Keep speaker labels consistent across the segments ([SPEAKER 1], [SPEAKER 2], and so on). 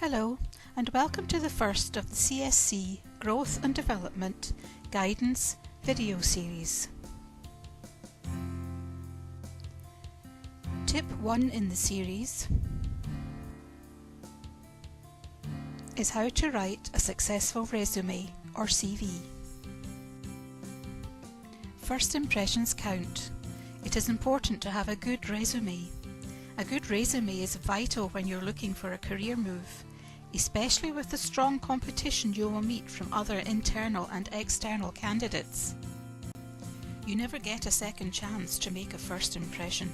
[SPEAKER 1] Hello, and welcome to the first of the CSC Growth and Development Guidance video series. Tip 1 in the series is how to write a successful resume or CV. First impressions count. It is important to have a good resume. A good resume is vital when you're looking for a career move, especially with the strong competition you will meet from other internal and external candidates. You never get a second chance to make a first impression.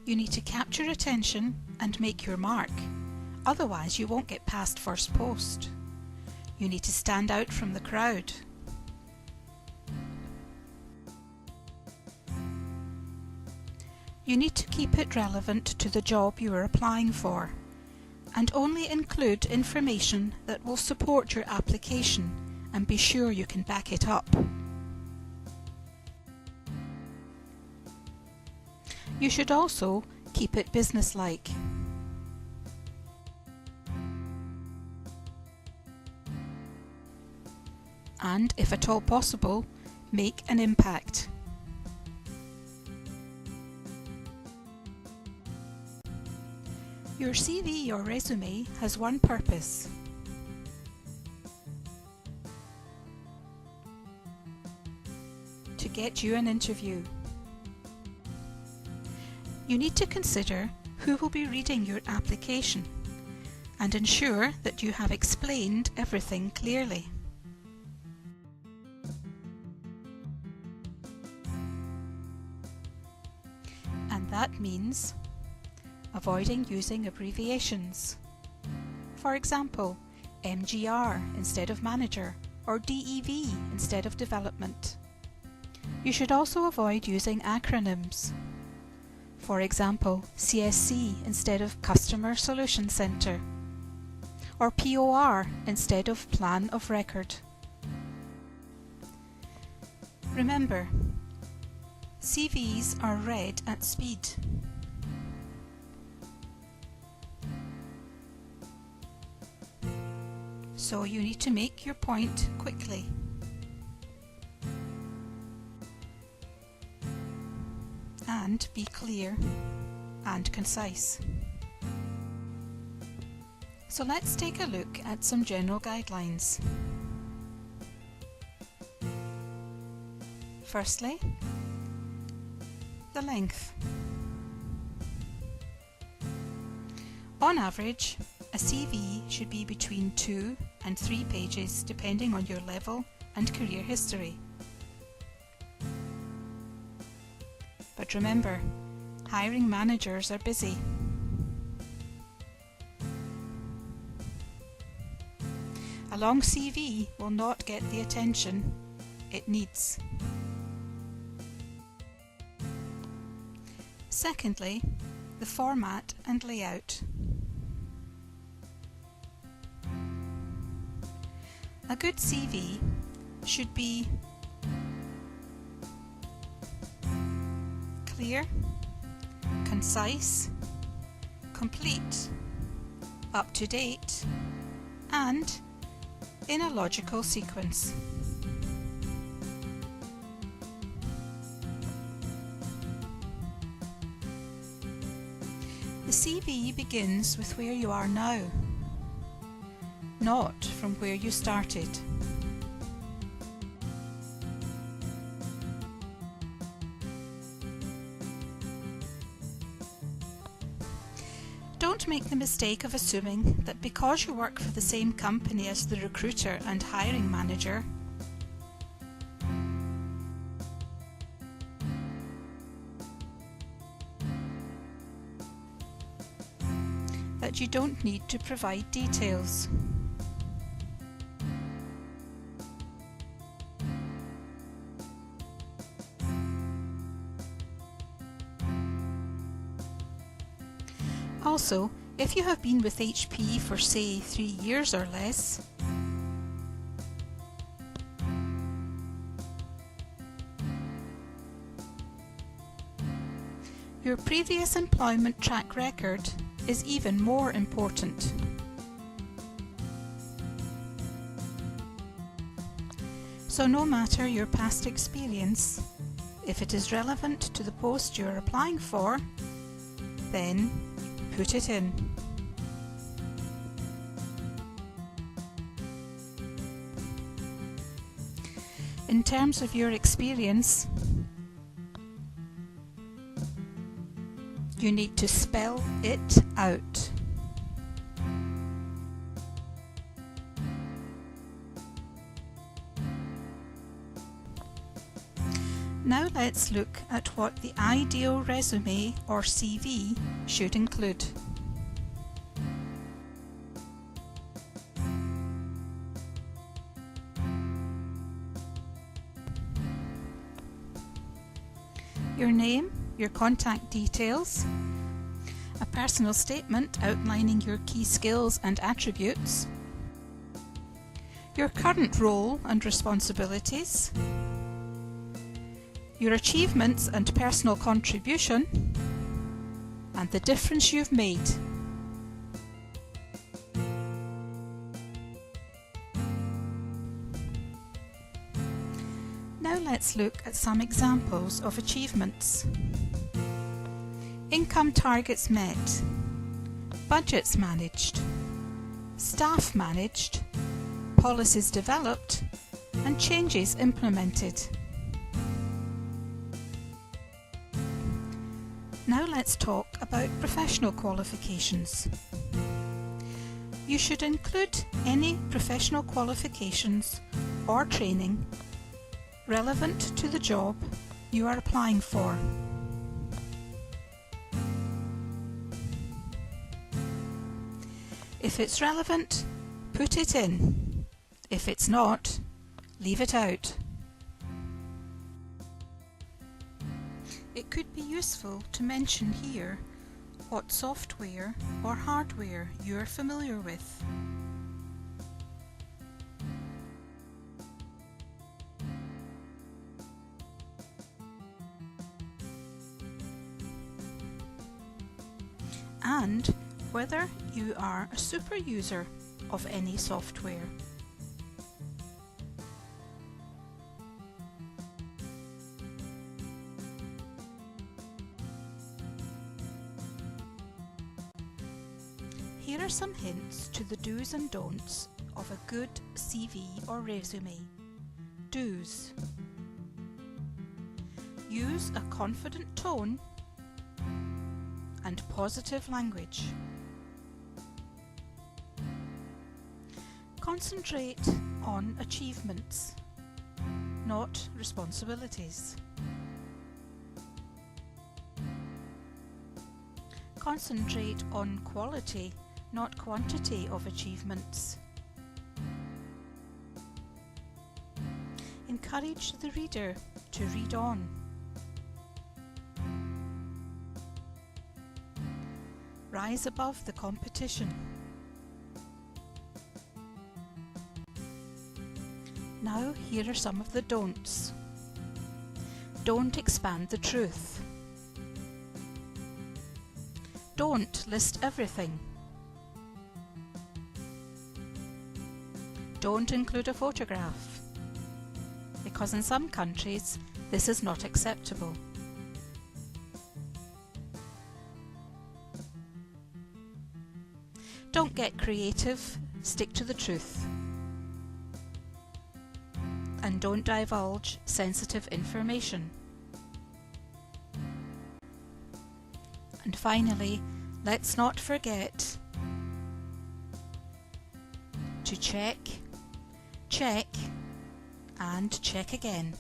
[SPEAKER 1] You need to capture attention and make your mark, otherwise you won't get past first post. You need to stand out from the crowd. You need to keep it relevant to the job you are applying for, and only include information that will support your application and be sure you can back it up. You should also keep it businesslike. And, if at all possible, make an impact. Your CV or resume has one purpose: to get you an interview. You need to consider who will be reading your application and ensure that you have explained everything clearly. And that means avoiding using abbreviations. For example, MGR instead of manager or DEV instead of development. You should also avoid using acronyms. For example, CSC instead of Customer Solution Center, or POR instead of Plan of Record. Remember, CVs are read at speed. So you need to make your point quickly. And be clear and concise. So let's take a look at some general guidelines. Firstly, the length. On average, a CV should be between 2 and 3 pages depending on your level and career history. But remember, hiring managers are busy. A long CV will not get the attention it needs. Secondly, the format and layout. A good CV should be clear, concise, complete, up to date, and in a logical sequence. The CV begins with where you are now, not from where you started. Don't make the mistake of assuming that because you work for the same company as the recruiter and hiring manager, that you don't need to provide details. Also, if you have been with HP for say 3 years or less, Your previous employment track record is even more important. So no matter your past experience, if it is relevant to the post you're applying for, then put it in. In terms of your experience, you need to spell it out. Now let's look at what the ideal resume or CV should include. Your name, your contact details, a personal statement outlining your key skills and attributes, your current role and responsibilities, your achievements and personal contribution, and the difference you've made. Now let's look at some examples of achievements. Income targets met, budgets managed, staff managed, policies developed, and changes implemented. Now let's talk about professional qualifications. You should include any professional qualifications or training relevant to the job you are applying for. If it's relevant, put it in. If it's not, leave it out. It could be useful to mention here what software or hardware you are familiar with. And whether you are a super user of any software. Here are some hints to the do's and don'ts of a good CV or resume. Do's: use a confident tone and positive language. Concentrate on achievements, not responsibilities. Concentrate on quality, not quantity of achievements. Encourage the reader to read on. Rise above the competition. Now here are some of the don'ts. Don't expand the truth. Don't list everything. Don't include a photograph, because in some countries this is not acceptable. Don't get creative, stick to the truth. And don't divulge sensitive information. And finally, let's not forget to check, and check again.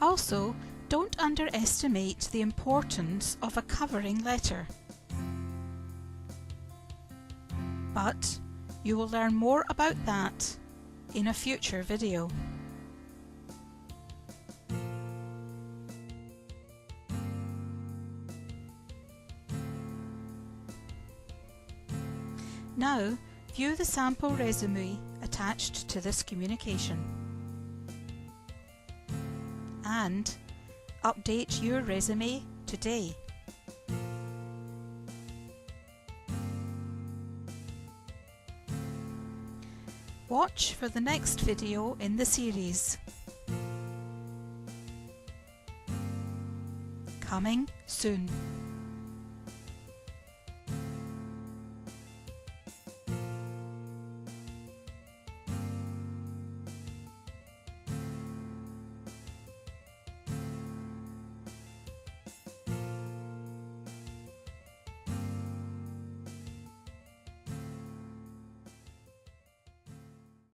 [SPEAKER 1] Also, don't underestimate the importance of a covering letter. But you will learn more about that in a future video. Now, view the sample resume attached to this communication. and update your resume today. Watch for the next video in the series. Coming soon.